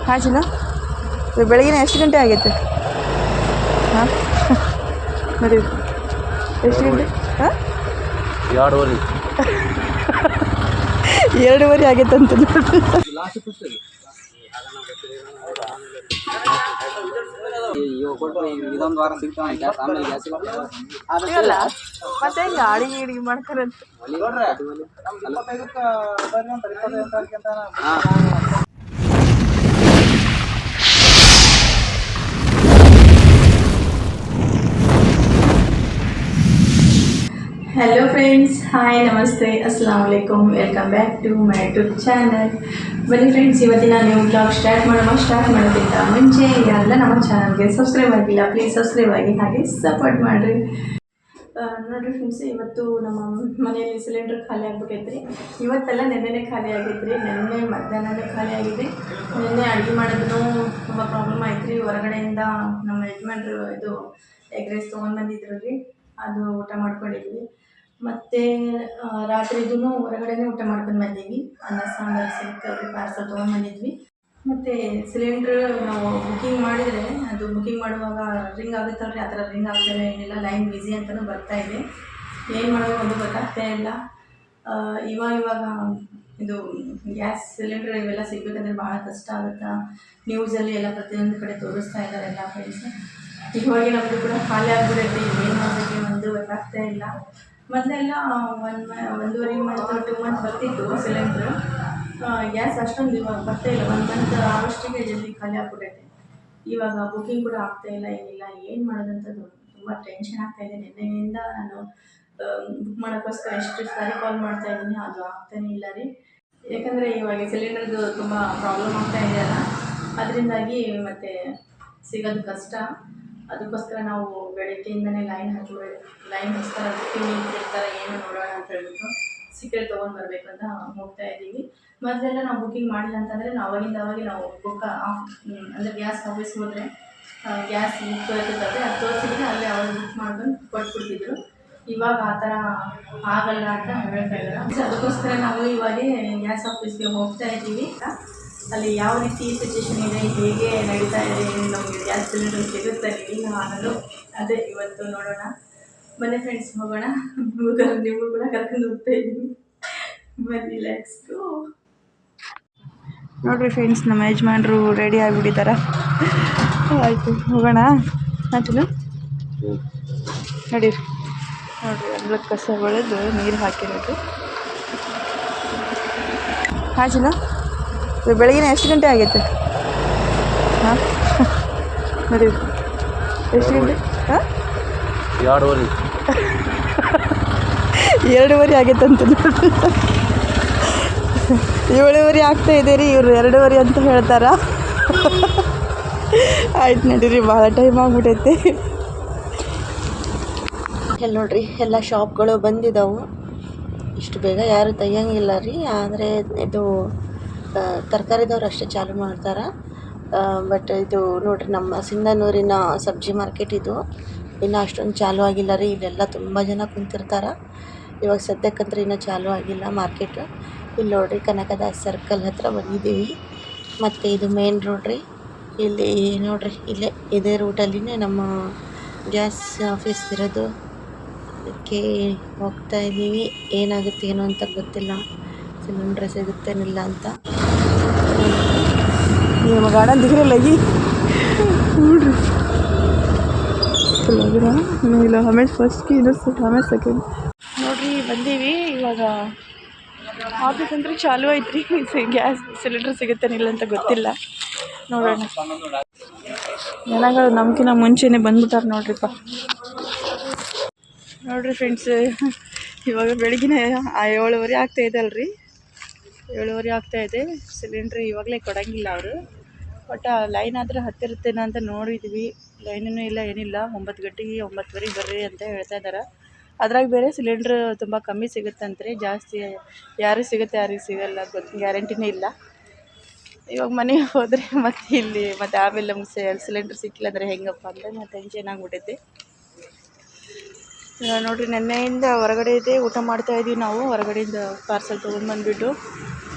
ಹಾಂ ಚಿನ್ನ, ಬೆಳಗಿನ ಎಷ್ಟು ಗಂಟೆ ಆಗೈತೆ? ಹಾಂ ನೋಡಿ ಎಷ್ಟು ಗಂಟೆ? ಹಾಂ 2:30 ಆಗೈತೆ ಅಂತ ನೋಡಿ. ಅಲ್ಲ ಮತ್ತೆ ಹೆಂಗೆ ಅಡಿಗೆ ಗಿಡಿಗೆ ಮಾಡ್ತಾರಂತ. हेलो फ्रेंड्स, हाय नमस्ते अस्सलाम वालेकुम, welcome back to my YouTube channel. ಬನ್ನಿ ಫ್ರೆಂಡ್ಸ್, ಇವತ್ತಿನ ನ್ಯೂ ಬ್ಲಾಗ್ ಸ್ಟಾರ್ಟ್ ಮಾಡೋಕ್ಕಿಂತ ಮುಂಚೆ ಯಾರೆಲ್ಲ ನಮ್ಮ ಚಾನಲ್ಗೆ ಸಬ್ಸ್ಕ್ರೈಬ್ ಆಗಿಲ್ಲ ಪ್ಲೀಸ್ ಸಬ್ಸ್ಕ್ರೈಬ್ ಆಗಿ ಹಾಗೆ ಸಪೋರ್ಟ್ ಮಾಡಿರಿ. ನೋಡಿರಿ ಫ್ರೆಂಡ್ಸ್, ಇವತ್ತು ನಮ್ಮ ಮನೆಯಲ್ಲಿ ಸಿಲಿಂಡರ್ ಖಾಲಿ ಆಗ್ಬಿಟ್ಟೈತ್ರಿ. ಇವತ್ತೆಲ್ಲ ನೆನ್ನೆನೇ ಖಾಲಿ ಆಗೈತ್ರಿ. ನೆನ್ನೆ ಮಧ್ಯಾಹ್ನನೇ ಖಾಲಿ ಆಗಿದೆ. ನೆನ್ನೆ ಅಡುಗೆ ಮಾಡೋದು ತುಂಬ ಪ್ರಾಬ್ಲಮ್ ಆಯ್ತು ರೀ. ಹೊರಗಡೆಯಿಂದ ನಮ್ಮ ಯಜಮಾನ್ರು ಇದು ಎಗ್ ರೈಸ್ ತೊಗೊಂಡು ಬಂದಿದ್ರು ರೀ, ಅದು ಊಟ ಮಾಡ್ಕೊಂಡಿದ್ವಿ. ಮತ್ತು ರಾತ್ರಿದೂ ಹೊರಗಡೆನೇ ಊಟ ಮಾಡ್ಕೊಂಡು ಬಂದೀವಿ. ಅನ್ನ ಸಾಂಬಾರು ಸಿಗ್ತದೆ ಪಾರ್ಸಲ್ ತೊಗೊಂಡ್ಬಂದಿದ್ವಿ. ಮತ್ತು ಸಿಲಿಂಡ್ರ್ ನಾವು ಬುಕ್ಕಿಂಗ್ ಮಾಡಿದರೆ ಅದು ಬುಕ್ಕಿಂಗ್ ಮಾಡುವಾಗ ರಿಂಗ್ ಆಗುತ್ತಲ್ಲ ರೀ, ಆ ಥರ ರಿಂಗ್ ಆಗ್ತಾನೆ ಏನಿಲ್ಲ, ಲೈನ್ ಬ್ಯುಸಿ ಅಂತಲೂ ಬರ್ತಾಯಿದೆ. ಏನು ಮಾಡೋದು ಒಂದು ಗೊತ್ತಾಗ್ತಾ ಇಲ್ಲ. ಇವಾಗ ಇದು ಗ್ಯಾಸ್ ಸಿಲಿಂಡ್ರ್ ಇವೆಲ್ಲ ಸಿಗಬೇಕಂದ್ರೆ ಭಾಳ ಕಷ್ಟ ಆಗುತ್ತೆ. ನ್ಯೂಸಲ್ಲಿ ಎಲ್ಲ ಪ್ರತಿಯೊಂದು ಕಡೆ ತೋರಿಸ್ತಾ ಇದ್ದಾರೆ ಎಲ್ಲ ಫ್ರೆಂಡ್ಸ್. ಇವಾಗ ನಮ್ಮದು ಕೂಡ ಖಾಲಿ ಆಗಿಬಿಡುತ್ತೆ. ಏನು ಮಾಡಬೇಕು ಒಂದು ಗೊತ್ತಾಗ್ತಾ ಇಲ್ಲ. ಮೊದಲೆಲ್ಲ 1.5 ಮಂತ್ 2 ಮಂತ್ ಬರ್ತಿತ್ತು ಸಿಲಿಂಡ್ರು. ಗ್ಯಾಸ್ ಅಷ್ಟೊಂದು ಇವಾಗ ಬರ್ತಾಯಿಲ್ಲ. 1 ಮಂತ್ ಆಗೋಷ್ಟಿಗೆ ಜಲ್ದಿ ಖಾಲಿ ಆಗ್ಬಿಟ್ಟೈತೆ. ಇವಾಗ ಬುಕ್ಕಿಂಗ್ ಕೂಡ ಆಗ್ತಾಯಿಲ್ಲ, ಏನಿಲ್ಲ. ಏನು ಮಾಡೋದಂತ ತುಂಬ ಟೆನ್ಷನ್ ಆಗ್ತಾಯಿದೆ. ನಿನ್ನೆಯಿಂದ ನಾನು ಬುಕ್ ಮಾಡೋಕ್ಕೋಸ್ಕರ ಎಷ್ಟು ಸಾರಿ ಕಾಲ್ ಮಾಡ್ತಾಯಿದ್ದೀನಿ, ಅದು ಆಗ್ತಾನೇ ಇಲ್ಲ ರೀ. ಯಾಕಂದರೆ ಇವಾಗ ಸಿಲಿಂಡರ್ದು ತುಂಬ ಪ್ರಾಬ್ಲಮ್ ಆಗ್ತಾ ಇದೆಯಲ್ಲ, ಅದರಿಂದಾಗಿ ಮತ್ತು ಸಿಗೋದು ಕಷ್ಟ. ಅದಕ್ಕೋಸ್ಕರ ನಾವು ಬೆಳಗ್ಗೆಯಿಂದನೇ ಲೈನ್ ಹಚ್ಚಿಸ್ತಾರೆ, ಅದಕ್ಕೆ ನಿಂತಿರ್ತಾರೆ, ಏನು ನೋಡೋಣ ಅಂತ ಹೇಳ್ಬಿಟ್ಟು ಸಿಕ್ಕರೆ ತೊಗೊಂಡು ಬರಬೇಕು ಅಂತ ಹೋಗ್ತಾ ಇದ್ದೀವಿ. ಮೊದಲೆಲ್ಲ ನಾವು ಬುಕ್ಕಿಂಗ್ ಮಾಡಿಲ್ಲ ಅಂತಂದರೆ ಅವಾಗಿಂದ ನಾವು ಅಂದರೆ ಗ್ಯಾಸ್ ಆಫೀಸ್ಗೆ ಹೋದರೆ ಗ್ಯಾಸ್ ಬುಕ್ ತೋರಿಸುತ್ತೆ, ಅದು ತೋರಿಸಿದ್ರೆ ಅಲ್ಲೇ ಅವ್ರು ಬುಕ್ ಮಾಡ್ಕೊಂಡು ಕೊಟ್ಬಿಡ್ತಿದ್ರು. ಇವಾಗ ಆ ಥರ ಆಗಲ್ಲ ಅಂತ ಹೇಳ್ತಾ ಇದ್ದಾರೆ. ಅದಕ್ಕೋಸ್ಕರ ನಾವು ಇವಾಗ ಗ್ಯಾಸ್ ಆಫೀಸ್ಗೆ ಹೋಗ್ತಾ ಇದ್ದೀವಿ. ಅಲ್ಲಿ ಯಾವ ರೀತಿ ಸಿಚುವೇಶನ್ ಇದೆ, ಹೇಗೆ ನಡೀತಾ ಇದೆ, ನಮಗೆ ಗ್ಯಾಸ್ ಸಿಲಿಂಡರ್ ಸಿಗುತ್ತೆ ಇಲ್ಲ ಅನ್ನೋದು ಅದೇ ಇವತ್ತು ನೋಡೋಣ. ಬನ್ನಿ ಫ್ರೆಂಡ್ಸ್, ಹೋಗೋಣ. ನೀವು ಕೂಡ ಕರ್ಕೊಂಡು ಹೋಗ್ತಾ ಇದ್ದೀನಿ, ಬನ್ನಿ ಲೆಟ್ಸ್ ಗೋ. ನೋಡಿರಿ ಫ್ರೆಂಡ್ಸ್, ನಮ್ಮ ಯಜಮಾನ್ರು ರೆಡಿ ಆಗಿಬಿಟ್ಟಿದ್ದಾರೆ. ಆಯಿತು, ಹೋಗೋಣ. ಆಯ್ತು ನಡೀರಿ. ನೋಡಿರಿ, ಎಲ್ಲ ಕಸ ಬೆಳೆದು ನೀರು ಹಾಕಿರೋದು. ಹಾಂ ಚಿನ್ನ, ಬೆಳಗಿನ ಎಷ್ಟು ಗಂಟೆ ಆಗೈತೆ? ಹಾಂ ನೋಡಿ ಎಷ್ಟು ಗಂಟೆ? ಹಾಂ 2:30 ಆಗೈತೆ ಅಂತ ನೋಡಿ. 7:30 ಆಗ್ತಾಯಿದೆ ರೀ, ಇವರು 2:30 ಅಂತ ಹೇಳ್ತಾರ. ಆಯ್ತು ನಡೀರಿ, ಭಾಳ ಟೈಮ್ ಆಗಿಬಿಟ್ಟೈತೆ. ಇಲ್ಲಿ ನೋಡ್ರಿ, ಎಲ್ಲ ಶಾಪ್ಗಳು ಬಂದಿದ್ದಾವೆ. ಇಷ್ಟು ಬೇಗ ಯಾರು ತೆಗಿಯಂಗಿಲ್ಲ ರೀ. ಆದರೆ ಇದು ತರಕಾರಿದವ್ರು ಅಷ್ಟೇ ಚಾಲು ಮಾಡ್ತಾರೆ. ಬಟ್ ಇದು ನೋಡಿರಿ, ನಮ್ಮ ಸಿಂಧನೂರಿನ ಸಬ್ಜಿ ಮಾರ್ಕೆಟ್ ಇದು ಇನ್ನೂ ಅಷ್ಟೊಂದು ಚಾಲು ಆಗಿಲ್ಲ ರೀ. ಇಲ್ಲೆಲ್ಲ ತುಂಬ ಜನ ಕುಂತಿರ್ತಾರೆ. ಇವಾಗ ಸದ್ಯಕ್ಕಂದ್ರೆ ಇನ್ನೂ ಚಾಲು ಆಗಿಲ್ಲ ಮಾರ್ಕೆಟ್. ಇಲ್ಲಿ ನೋಡಿರಿ, ಕನಕದಾಸ್ ಸರ್ಕಲ್ ಹತ್ರ ಬಂದಿದ್ದೀವಿ. ಮತ್ತು ಇದು ಮೇನ್ ರೋಡ್ ರೀ. ಇಲ್ಲಿ ನೋಡಿರಿ, ಇಲ್ಲೇ ಇದೇ ರೂಟಲ್ಲಿನೇ ನಮ್ಮ ಗ್ಯಾಸ್ ಆಫೀಸ್ ಇರೋದು. ಅದಕ್ಕೆ ಹೋಗ್ತಾ ಇದ್ದೀವಿ. ಏನಾಗುತ್ತೆ ಏನೋ ಅಂತ ಗೊತ್ತಿಲ್ಲ, ಸಿಲಿಂಡ್ರ್ ಸಿಗುತ್ತೇನಿಲ್ಲ ಅಂತ. ನಿಮ್ಮ ಗಾರ್ಡನ್ ದಿख रहा लगी ನೋಡ್ರಿ, ಇಲ್ಲ ಆಮೇಲೆ ಫಸ್ಟ್ಗೆ ಇನ್ನೊಂದು ಆಮೇಲೆ ಸೆಕೆಂಡ್. ನೋಡಿರಿ, ಬಂದೀವಿ. ಇವಾಗ ಆಫೀಸ್ ಅಂದ್ರೆ ಚಾಲು ಐತ್ರಿ. ಗ್ಯಾಸ್ ಸಿಲಿಂಡರ್ ಸಿಗುತ್ತೇನಿಲ್ಲ ಅಂತ ಗೊತ್ತಿಲ್ಲ, ನೋಡೋಣ. ಜನಗಳು ನಮ್ಕಿನ್ನ ಮುಂಚೆನೇ ಬಂದ್ಬಿಟ್ಟಾರೆ ನೋಡ್ರಿಪ್ಪ. ನೋಡಿರಿ ಫ್ರೆಂಡ್ಸ್, ಇವಾಗ ಬೆಳಗಿನ 7:30 ಆಗ್ತಾಯಿದೆ ಅಲ್ರಿ. 7:30 ಆಗ್ತಾಯಿದೆ. ಸಿಲಿಂಡ್ರ್ ಇವಾಗಲೇ ಕೊಡೋಂಗಿಲ್ಲ ಅವರು. ಬಟ್ ಲೈನ್ ಆದರೆ ಹತ್ತಿರುತ್ತೇನೋ ಅಂತ ನೋಡಿದ್ವಿ. ಲೈನೂ ಇಲ್ಲ, ಏನಿಲ್ಲ. 9 ಗಂಟೆಗೆ 9:30 ಬರ್ರಿ ಅಂತ ಹೇಳ್ತಾ ಇದ್ದಾರೆ. ಅದ್ರಾಗ ಬೇರೆ ಸಿಲಿಂಡ್ರ್ ತುಂಬ ಕಮ್ಮಿ ಸಿಗುತ್ತಂತ್ರಿ. ಜಾಸ್ತಿ ಯಾರಿಗೆ ಸಿಗುತ್ತೆ ಯಾರಿಗೆ ಸಿಗಲ್ಲ ಗ್ಯಾರಂಟಿನೇ ಇಲ್ಲ. ಇವಾಗ ಮನೆಗೆ ಹೋದರೆ ಮತ್ತೆ ಇಲ್ಲಿ ಮತ್ತು ಆಮೇಲೆ ನಮ್ಗೆ ಸಿಲಿಂಡ್ರ್ ಸಿಕ್ಕಿಲ್ಲ ಅಂದರೆ ಹೆಂಗಪ್ಪ ಅಂತ ಮತ್ತೆ ಟೆನ್ಷನ್ ಆಗಿಬಿಟ್ಟೈತಿ. ನೋಡಿರಿ, ನೆನ್ನೆಯಿಂದ ಹೊರಗಡೆ ಇದೆ ಊಟ ಮಾಡ್ತಾಯಿದ್ದೀವಿ ನಾವು. ಹೊರಗಡೆಯಿಂದ ಪಾರ್ಸಲ್ ತೊಗೊಂಡು ಬಂದುಬಿಟ್ಟು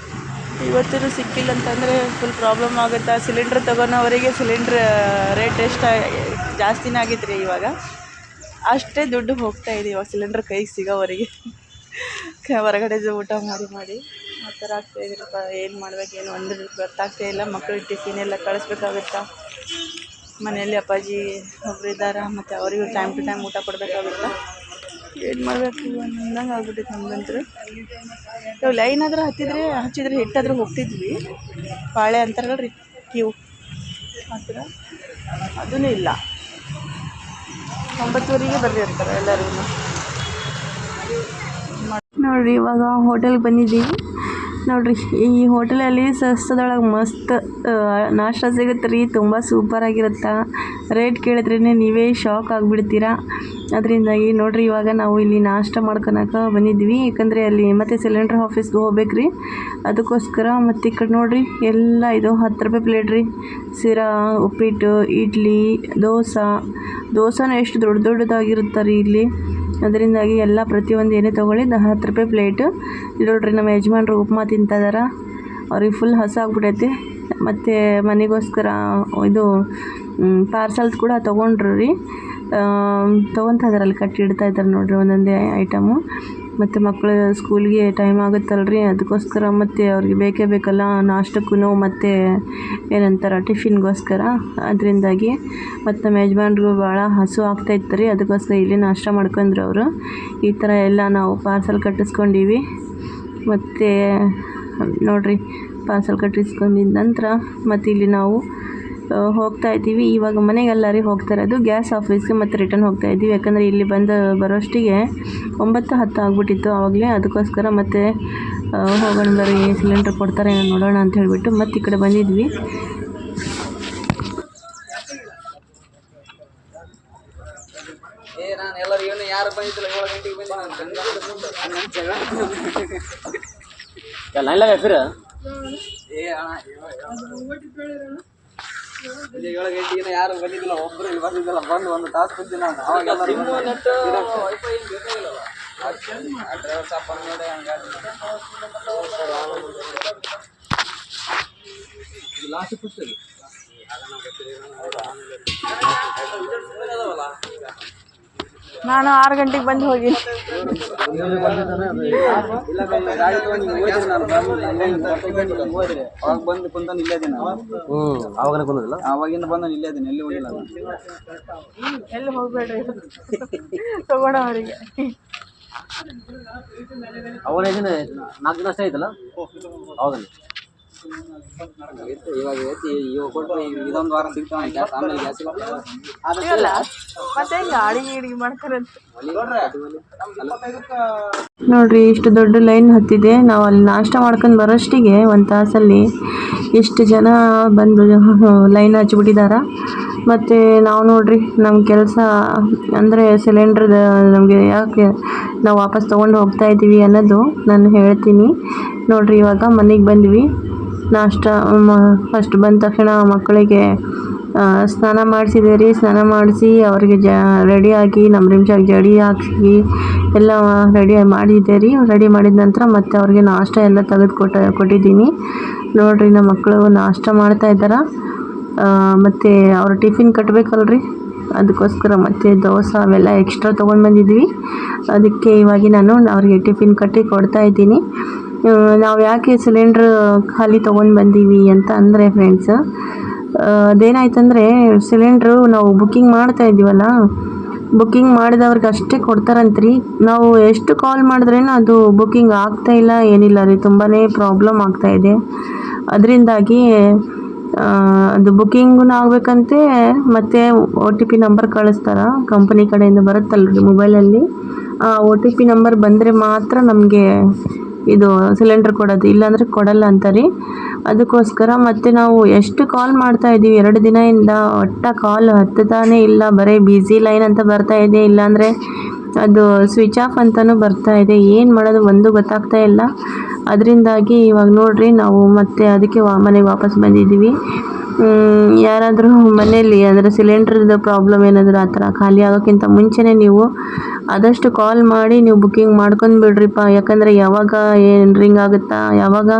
ಇವತ್ತೂ ಸಿಕ್ಕಿಲ್ಲ ಅಂತಂದರೆ ಫುಲ್ ಪ್ರಾಬ್ಲಮ್ ಆಗುತ್ತೆ. ಸಿಲಿಂಡ್ರ್ ತೊಗೊಳೋವರೆಗೆ ಸಿಲಿಂಡ್ರ್ ರೇಟ್ ಎಷ್ಟು ಜಾಸ್ತಿನೇ ಆಗೈತೆ ರೀ ಇವಾಗ. ಅಷ್ಟೇ ದುಡ್ಡು ಹೋಗ್ತಾಯಿದೆ ಇವಾಗ ಸಿಲಿಂಡ್ರ್ ಕೈಗೆ ಸಿಗೋವರೆಗೆ. ಹೊರಗಡೆ ಊಟ ಮಾಡಿ ಆ ಥರ ಆಗ್ತಾಯಿದ್ರಪ್ಪ. ಏನು ಮಾಡ್ಬೇಕೇನು ಒಂದು ಗೊತ್ತಾಗ್ತಾ ಇಲ್ಲ. ಮಕ್ಕಳಿಗೆ ಟಿಫಿನ್ ಎಲ್ಲ ಕಳಿಸ್ಬೇಕಾಗುತ್ತಾ, ಮನೆಯಲ್ಲಿ ಅಪ್ಪಾಜಿ ಒಬ್ರು ಇದ್ದಾರೆ, ಮತ್ತು ಅವರಿಗೂ ಟೈಮ್ ಟು ಟೈಮ್ ಊಟ ಕೊಡಬೇಕಾಗುತ್ತಾ. ಏನು ಮಾಡಬೇಕು ಅನ್ನಂಗೆ ಆಗ್ಬಿಟ್ಟಿತ್ತು ನಮ್ಗಂತೂ. ನಾವು ಲೈನ್ ಆದ್ರೆ ಹಚ್ಚಿದ್ರೆ ಹಿಟ್ಟಾದ್ರೂ ಹೋಗ್ತಿದ್ವಿ. ಪಾಳೆ ಅಂತಾರಲ್ಲ ರೀ, ಕ್ಯೂ ಆ ಥರ ಅದೂ ಇಲ್ಲ. 9:30ಗೆ ಬರ್ದಿರ್ತಾರೆ ಎಲ್ಲರೂ. ನೋಡಿರಿ ಇವಾಗ ಹೋಟೆಲ್ಗೆ ಬಂದಿದ್ದೀವಿ. ನೋಡಿರಿ ಈ ಹೋಟೆಲಲ್ಲಿ ಸಸ್ತದೊಳಗೆ ಮಸ್ತ್ ನಾಷ್ಟ ಸಿಗುತ್ತೆ ರೀ. ತುಂಬ ಸೂಪರಾಗಿರುತ್ತೆ. ರೇಟ್ ಕೇಳಿದ್ರೇ ನೀವೇ ಶಾಕ್ ಆಗಿಬಿಡ್ತೀರಾ. ಅದರಿಂದಾಗಿ ನೋಡಿರಿ ಇವಾಗ ನಾವು ಇಲ್ಲಿ ನಾಷ್ಟ ಮಾಡ್ಕೊಳಕ್ಕೆ ಬಂದಿದ್ವಿ. ಯಾಕಂದರೆ ಅಲ್ಲಿ ಮತ್ತೆ ಸಿಲಿಂಡ್ರ್ ಆಫೀಸ್ಗೆ ಹೋಗ್ಬೇಕು ರೀ, ಅದಕ್ಕೋಸ್ಕರ. ಮತ್ತು ಈ ಕಡೆ ನೋಡಿರಿ ಎಲ್ಲ ಇದು 10 ರೂಪಾಯಿ ಪ್ಲೇಟ್ ರೀ. ಶಿರಾ, ಉಪ್ಪಿಟ್ಟು, ಇಡ್ಲಿ, ದೋಸೆನೂ ಎಷ್ಟು ದೊಡ್ಡದಾಗಿರುತ್ತೆ ರೀ ಇಲ್ಲಿ. ಅದರಿಂದಾಗಿ ಎಲ್ಲ ಪ್ರತಿಯೊಂದು ಏನೇ ತೊಗೊಳ್ಳಿ 10 ರೂಪಾಯಿ ಪ್ಲೇಟ್. ಇಲ್ಲಿ ನೋಡ್ರಿ ನಮ್ಮ ಯಜಮಾನ್ರು ಉಪ್ಮಾ ತಿಂತಿದಾರ. ಅವ್ರಿಗೆ ಫುಲ್ ಹಸಿವಾಗ್ಬಿಟ್ಟೈತೆ. ಮತ್ತು ಮನೆಗೋಸ್ಕರ ಇದು ಪಾರ್ಸಲ್ಸ್ ಕೂಡ ತೊಗೊಂಡ್ರು ರೀ. ತೊಗೊತಾ ಇದ್ದಾರೆ, ಅಲ್ಲಿ ಕಟ್ಟಿ ಇಡ್ತಾ ಇದ್ದಾರೆ ನೋಡಿರಿ ಒಂದೊಂದೇ ಐಟಮು. ಮತ್ತು ಮಕ್ಕಳು ಸ್ಕೂಲ್ಗೆ ಟೈಮ್ ಆಗುತ್ತಲ್ರಿ, ಅದಕ್ಕೋಸ್ಕರ ಮತ್ತು ಅವ್ರಿಗೆ ಬೇಕೇ ಬೇಕಲ್ಲ ನಾಷ್ಟಕ್ಕೂ ಮತ್ತು ಏನಂತಾರೆ ಟಿಫಿನ್ಗೋಸ್ಕರ. ಅದರಿಂದಾಗಿ ಮತ್ತು ನಮ್ಮ ಯಜಮಾನ್ರಿಗೂ ಭಾಳ ಹಸು ಆಗ್ತಾಯಿತ್ತು ರೀ, ಅದಕ್ಕೋಸ್ಕರ ಇಲ್ಲಿ ನಾಷ್ಟ ಮಾಡ್ಕೊಂಡ್ರು ಅವರು. ಈ ಥರ ಎಲ್ಲ ನಾವು ಪಾರ್ಸಲ್ ಕಟ್ಟಿಸ್ಕೊಂಡೀವಿ. ಮತ್ತು ನೋಡಿರಿ ಪಾರ್ಸಲ್ ಕಟ್ಟಿಸ್ಕೊಂಡಿದ್ದ ನಂತರ ಮತ್ತು ಇಲ್ಲಿ ನಾವು ಹೋಗ್ತಾ ಇದ್ದೀವಿ. ಇವಾಗ ಮನೆಗೆಲ್ಲ ರೀ ಹೋಗ್ತಾ ಇರೋದು, ಗ್ಯಾಸ್ ಆಫೀಸ್ಗೆ ಮತ್ತು ರಿಟರ್ನ್ ಹೋಗ್ತಾ ಇದ್ದೀವಿ. ಯಾಕಂದರೆ ಇಲ್ಲಿ ಬರೋಷ್ಟಿಗೆ 9:10 ಆಗಿಬಿಟ್ಟಿತ್ತು ಆವಾಗಲೇ. ಅದಕ್ಕೋಸ್ಕರ ಮತ್ತೆ ಹೋಗೋಣ ಬರ್ರಿ, ಸಿಲಿಂಡ್ರ್ ಕೊಡ್ತಾರೆ ನೋಡೋಣ ಅಂತ ಹೇಳಿಬಿಟ್ಟು ಮತ್ತೆ ಈ ಕಡೆ ಬಂದಿದ್ವಿ. ಯಾರು ಬಂದಿದ್ದಿಲ್ಲ, ಒಬ್ರು ಇಲ್ಲಿ ಬಂದಿದ್ದಿಲ್ಲ. ಬಂದು ಒಂದು ತಾಸು ಕುಂತಿ ನಾನು ಡ್ರೈವರ್ ಸಾಪ್ ನೋಡಿ ಲಾಸ್ಟ್ ಪುಸ್ತಕ ನಾನು 6 ಗಂಟೆಗೆ ಬಂದು ಹೋಗಿ ಅವಾಗ ಬಂದು ಕುಂತಾನು ಇಲ್ಲೇ ಇದೀನಿ. ಅವಾಗನೇ ಬಂದಿಲ್ಲ, ಅವಾಗಿಂದ ಬಂದು ಇಲ್ಲೇ ಇದೀನಿ, ಎಲ್ಲಿ ಹೋಗಿಲ್ಲ. ಎಲ್ಲಿ ಹೋಗ್ಬೇಡ್ರಿ ತಗೋಣ ಅವರಿಗೆ. ಅವರ 4 ದಿನ ಅಷ್ಟೇ ಐತಲ್ಲ ಅವಾಗನೇ. ಇವಾಗ ಕೊಟ್ಟರೆ ಇದೊಂದು ವಾರ ಸಿಗ್ತಾವೆ ಗ್ಯಾಸ್, ಆಮೇಲೆ ಗ್ಯಾಸ್ ಇಲ್ಲ. ಮತ್ತೆ ಹೆಂಗೆ ಅಡಿಗೆ ಮಾಡ್ತಾರಂತ ನೋಡ್ರಿ. ಇಷ್ಟು ದೊಡ್ಡ ಲೈನ್ ಹತ್ತಿದೆ. ನಾವು ಅಲ್ಲಿ ನಾಷ್ಟ ಮಾಡ್ಕೊಂಡು ಬರೋಷ್ಟಿಗೆ 1 ತಾಸಲ್ಲಿ ಎಷ್ಟು ಜನ ಬಂದು ಲೈನ್ ಹಚ್ಚಿಬಿಟ್ಟಿದ್ದಾರೆ. ಮತ್ತು ನಾವು ನೋಡ್ರಿ ನಮ್ಮ ಕೆಲಸ ಅಂದರೆ ಸಿಲಿಂಡ್ರ್ ನಮಗೆ ಯಾಕೆ ನಾವು ವಾಪಸ್ ತೊಗೊಂಡು ಹೋಗ್ತಾ ಇದ್ದೀವಿ ಅನ್ನೋದು ನಾನು ಹೇಳ್ತೀನಿ. ನೋಡ್ರಿ ಇವಾಗ ಮನೆಗೆ ಬಂದ್ವಿ. ನಾಷ್ಟ ಫಸ್ಟ್ ಬಂದ ತಕ್ಷಣ ಮಕ್ಕಳಿಗೆ ಸ್ನಾನ ಮಾಡಿಸಿದೆ ರೀ. ಸ್ನಾನ ಮಾಡಿಸಿ ಅವರಿಗೆ ರೆಡಿಯಾಗಿ ನಮ್ಮ ರಿಮ್ಶಾಗಿ ಜಡಿ ಹಾಕಿ ಎಲ್ಲ ರೆಡಿ ಮಾಡಿದ್ದೆ ರೀ. ರೆಡಿ ಮಾಡಿದ ನಂತರ ಮತ್ತು ಅವ್ರಿಗೆ ನಾಷ್ಟ ಎಲ್ಲ ಕೊಟ್ಟಿದ್ದೀನಿ. ನೋಡಿರಿ ನಮ್ಮ ಮಕ್ಕಳು ನಾಷ್ಟ ಮಾಡ್ತಾ ಇದ್ದಾರೆ. ಮತ್ತು ಅವ್ರು ಟಿಫಿನ್ ಕಟ್ಟಬೇಕಲ್ರಿ, ಅದಕ್ಕೋಸ್ಕರ ಮತ್ತು ದೋಸೆ ಅವೆಲ್ಲ ಎಕ್ಸ್ಟ್ರಾ ತೊಗೊಂಡು ಬಂದಿದ್ವಿ. ಅದಕ್ಕೆ ಇವಾಗ ನಾನು ಅವ್ರಿಗೆ ಟಿಫಿನ್ ಕಟ್ಟಿ ಕೊಡ್ತಾ ಇದ್ದೀನಿ. ನಾವು ಯಾಕೆ ಸಿಲಿಂಡ್ರ್ ಖಾಲಿ ತೊಗೊಂಡು ಬಂದೀವಿ ಅಂತ ಅಂದರೆ ಫ್ರೆಂಡ್ಸ್, ಅದೇನಾಯ್ತಂದರೆ ಸಿಲಿಂಡ್ರು ನಾವು ಬುಕ್ಕಿಂಗ್ ಮಾಡ್ತಾ ಇದ್ದೀವಲ್ಲ, ಬುಕ್ಕಿಂಗ್ ಮಾಡಿದವ್ರಿಗೆ ಅಷ್ಟೇ ಕೊಡ್ತಾರಂತ್ರಿ. ನಾವು ಎಷ್ಟು ಕಾಲ್ ಮಾಡಿದ್ರೇನು ಅದು ಬುಕ್ಕಿಂಗ್ ಆಗ್ತಾಯಿಲ್ಲ, ಏನಿಲ್ಲ ರೀ. ತುಂಬಾ ಪ್ರಾಬ್ಲಮ್ ಆಗ್ತಾಯಿದೆ. ಅದರಿಂದಾಗಿ ಅದು ಬುಕ್ಕಿಂಗೂ ಆಗಬೇಕಂತೆ. ಮತ್ತು OTP ನಂಬರ್ ಕಳಿಸ್ತಾರೆ ಕಂಪನಿ ಕಡೆಯಿಂದ, ಬರುತ್ತಲ್ರಿ ಮೊಬೈಲಲ್ಲಿ. ಆ OTP ನಂಬರ್ ಬಂದರೆ ಮಾತ್ರ ನಮಗೆ ಇದು ಸಿಲಿಂಡ್ರ್ ಕೊಡೋದು, ಇಲ್ಲಾಂದರೆ ಕೊಡಲ್ಲ ಅಂತಾರೆ. ಅದಕ್ಕೋಸ್ಕರ ಮತ್ತು ನಾವು ಎಷ್ಟು ಕಾಲ್ ಮಾಡ್ತಾ ಇದ್ದೀವಿ 2 ದಿನದಿಂದ, ಒಟ್ಟ ಕಾಲ್ ಹತ್ತತಾನೇ ಇಲ್ಲ. ಬರೀ ಬ್ಯುಸಿ ಲೈನ್ ಅಂತ ಬರ್ತಾ ಇದೆ, ಇಲ್ಲಾಂದರೆ ಅದು ಸ್ವಿಚ್ ಆಫ್ ಅಂತಲೂ ಬರ್ತಾ ಇದೆ. ಏನು ಮಾಡೋದು ಒಂದು ಗೊತ್ತಾಗ್ತಾ ಇಲ್ಲ. ಅದರಿಂದಾಗಿ ಇವಾಗ ನೋಡಿರಿ ನಾವು ಮತ್ತೆ ಅದಕ್ಕೆ ಮನೆಗೆ ವಾಪಸ್ ಬಂದಿದ್ದೀವಿ. ಯಾರಾದರೂ ಮನೆಯಲ್ಲಿ ಅಂದರೆ ಸಿಲಿಂಡ್ರದ್ದು ಪ್ರಾಬ್ಲಮ್ ಏನಾದರೂ ಆ ಥರ ಖಾಲಿ ಆಗೋಕ್ಕಿಂತ ಮುಂಚೆನೇ ನೀವು ಆದಷ್ಟು ಕಾಲ್ ಮಾಡಿ ನೀವು ಬುಕ್ಕಿಂಗ್ ಮಾಡ್ಕೊಂಡು ಬಿಡ್ರಿಪ್ಪ. ಯಾಕಂದರೆ ಯಾವಾಗ ಏನು ರಿಂಗ್ ಆಗುತ್ತಾ, ಯಾವಾಗ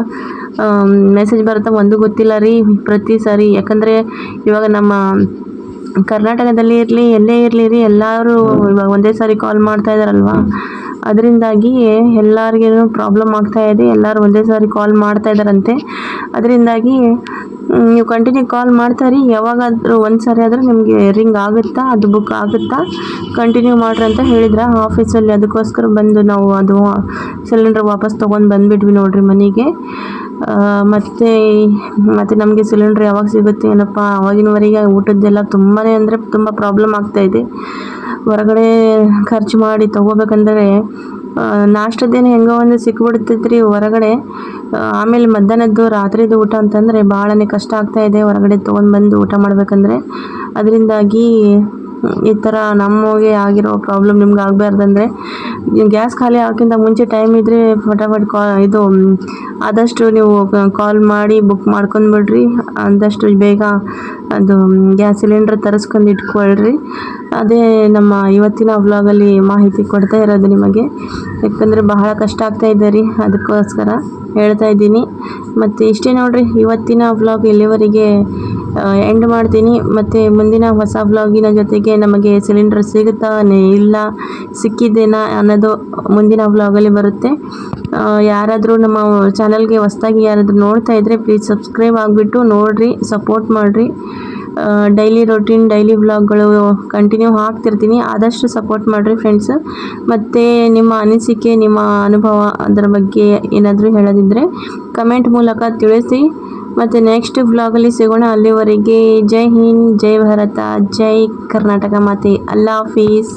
ಮೆಸೇಜ್ ಬರುತ್ತಾ ಒಂದು ಗೊತ್ತಿಲ್ಲ ರೀ ಪ್ರತಿ ಸಾರಿ. ಯಾಕಂದರೆ ಇವಾಗ ನಮ್ಮ ಕರ್ನಾಟಕದಲ್ಲಿ ಇರಲಿ ಎಲ್ಲೇ ಇರಲಿ ರೀ, ಎಲ್ಲರೂ ಇವಾಗ ಒಂದೇ ಸಾರಿ ಕಾಲ್ ಮಾಡ್ತಾ ಇದ್ದಾರಲ್ವ, ಅದರಿಂದಾಗಿ ಎಲ್ಲರಿಗೂ ಪ್ರಾಬ್ಲಮ್ ಆಗ್ತಾ ಇದೆ. ಎಲ್ಲರೂ ಒಂದೇ ಸಾರಿ ಕಾಲ್ ಮಾಡ್ತಾ ಇದ್ದಾರಂತೆ. ಅದರಿಂದಾಗಿ ನೀವು ಕಂಟಿನ್ಯೂ ಕಾಲ್ ಮಾಡ್ತಾರಿ. ಯಾವಾಗಾದರೂ ಒಂದು ಸಾರಿ ಆದರೂ ನಿಮಗೆ ರಿಂಗ್ ಆಗುತ್ತಾ, ಅದು ಬುಕ್ ಆಗುತ್ತಾ, ಕಂಟಿನ್ಯೂ ಮಾಡ್ರಿ ಅಂತ ಹೇಳಿದ್ರ ಆಫೀಸಲ್ಲಿ. ಅದಕ್ಕೋಸ್ಕರ ಬಂದು ನಾವು ಅದು ಸಿಲಿಂಡ್ರ್ ವಾಪಸ್ ತೊಗೊಂಡು ಬಂದುಬಿಟ್ವಿ ನೋಡ್ರಿ ಮನೆಗೆ. ಮತ್ತು ನಮಗೆ ಸಿಲಿಂಡ್ರ್ ಯಾವಾಗ ಸಿಗುತ್ತೆ ಏನಪ್ಪ, ಆವಾಗಿನವರೆಗೆ ಊಟದ್ದೆಲ್ಲ ತುಂಬಾ ಅಂದರೆ ತುಂಬ ಪ್ರಾಬ್ಲಮ್ ಆಗ್ತಾಯಿದೆ. ಹೊರಗಡೆ ಖರ್ಚು ಮಾಡಿ ತೊಗೋಬೇಕಂದ್ರೆ ನಾಷ್ಟದ್ದೇನು ಹೆಂಗೋ ಒಂದು ಸಿಕ್ಬಿಡ್ತೈತೆ ರೀ ಹೊರಗಡೆ. ಆಮೇಲೆ ಮಧ್ಯಾಹ್ನದ್ದು ರಾತ್ರಿದು ಊಟ ಅಂತಂದರೆ ಭಾಳನೇ ಕಷ್ಟ ಆಗ್ತಾಯಿದೆ ಹೊರಗಡೆ ತೊಗೊಂಡ್ಬಂದು ಊಟ ಮಾಡಬೇಕಂದ್ರೆ. ಅದರಿಂದಾಗಿ ಈ ಥರ ನಮಗೆ ಆಗಿರೋ ಪ್ರಾಬ್ಲಮ್ ನಿಮ್ಗೆ ಆಗಬಾರ್ದಂದ್ರೆ ಗ್ಯಾಸ್ ಖಾಲಿ ಆಗೋಕ್ಕಿಂತ ಮುಂಚೆ ಟೈಮ್ ಇದ್ದರೆ ಫಟಾಫಟ್ ಆದಷ್ಟು ನೀವು ಕಾಲ್ ಮಾಡಿ ಬುಕ್ ಮಾಡ್ಕೊಂಡ್ಬಿಡ್ರಿ. ಆದಷ್ಟು ಬೇಗ ಅದು ಗ್ಯಾಸ್ ಸಿಲಿಂಡ್ರ್ ತರಿಸ್ಕೊಂಡು ಇಟ್ಕೊಳ್ರಿ. ಅದೇ ನಮ್ಮ ಇವತ್ತಿನ ವ್ಲಾಗಲ್ಲಿ ಮಾಹಿತಿ ಕೊಡ್ತಾ ಇರೋದು ನಿಮಗೆ. ಯಾಕಂದರೆ ಬಹಳ ಕಷ್ಟ ಆಗ್ತಾಯಿದೆ ರೀ, ಅದಕ್ಕೋಸ್ಕರ ಹೇಳ್ತಾ ಇದ್ದೀನಿ. ಮತ್ತು ಇಷ್ಟೇ ನೋಡಿರಿ ಇವತ್ತಿನ ವ್ಲಾಗ್. ಇಲ್ಲಿವರೆಗೆ ಎಂಡ್ ಮಾಡ್ತೀನಿ. ಮತ್ತು ಮುಂದಿನ ಹೊಸ ವ್ಲಾಗಿನ ಜೊತೆಗೆ ನಮಗೆ ಸಿಲಿಂಡರ್ ಸಿಗುತ್ತಾ ಇಲ್ಲ ಸಿಕ್ಕಿದ್ದೇನಾ ಅನ್ನೋದು ಮುಂದಿನ ವ್ಲಾಗಲ್ಲಿ ಬರುತ್ತೆ. ಯಾರಾದರೂ ನಮ್ಮ ಚಾನಲ್ಗೆ ಹೊಸದಾಗಿ ಯಾರಾದರೂ ನೋಡ್ತಾ ಇದ್ದರೆ ಪ್ಲೀಸ್ ಸಬ್ಸ್ಕ್ರೈಬ್ ಆಗಿಬಿಟ್ಟು ನೋಡಿರಿ, ಸಪೋರ್ಟ್ ಮಾಡಿರಿ. ಡೈಲಿ ವ್ಲಾಗ್ಗಳು ಕಂಟಿನ್ಯೂ ಹಾಕ್ತಿರ್ತೀನಿ, ಆದಷ್ಟು ಸಪೋರ್ಟ್ ಮಾಡಿರಿ ಫ್ರೆಂಡ್ಸ್. ಮತ್ತು ನಿಮ್ಮ ಅನಿಸಿಕೆ, ನಿಮ್ಮ ಅನುಭವ ಅದರ ಬಗ್ಗೆ ಏನಾದರೂ ಹೇಳೋದಿದ್ದರೆ ಕಮೆಂಟ್ ಮೂಲಕ ತಿಳಿಸಿ. ಮತ್ತು ನೆಕ್ಸ್ಟ್ ವ್ಲಾಗಲ್ಲಿ ಸಿಗೋಣ. ಅಲ್ಲಿವರೆಗೆ ಜೈ ಹಿಂದ್, ಜೈ ಭಾರತ, ಜೈ ಕರ್ನಾಟಕ ಮಾತೆ. ಅಲ್ಲಾ ಹಾಫೀಸ್.